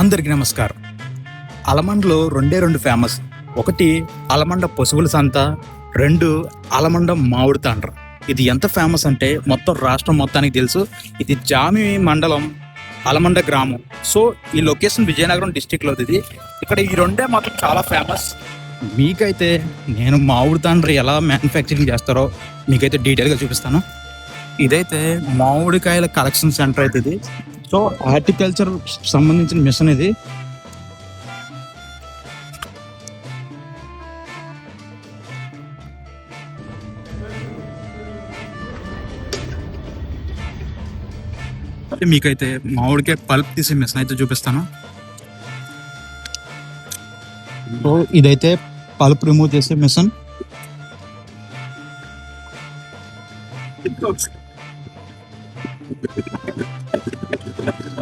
అందరికీ నమస్కారం. అలమండలో రెండు ఫేమస్. ఒకటి అలమండ పశువుల సంత, రెండు అలమండ మామిడి తాండ్ర. ఇది ఎంత ఫేమస్ అంటే మొత్తం రాష్ట్రం మొత్తానికి తెలుసు. ఇది జామి మండలం అలమండ గ్రామం. సో ఈ లొకేషన్ విజయనగరం డిస్టిక్లో ఇది. ఇక్కడ ఈ రెండే మాత్రం చాలా ఫేమస్. మీకైతే నేను మామిడి తాండ్ర ఎలా మ్యానుఫ్యాక్చరింగ్ చేస్తారో మీకైతే డీటెయిల్గా చూపిస్తాను. ఇదైతే మామిడికాయల కలెక్షన్ సెంటర్ అయితే ఇది. సో హార్టికల్చర్ సంబంధించిన మిషన్ ఇది. మీకైతే మామిడికాయ పల్ప్ తీసే మిషన్ అయితే చూపిస్తాను. సో ఇదైతే పల్ప్ రిమూవ్ చేసే మిషన్.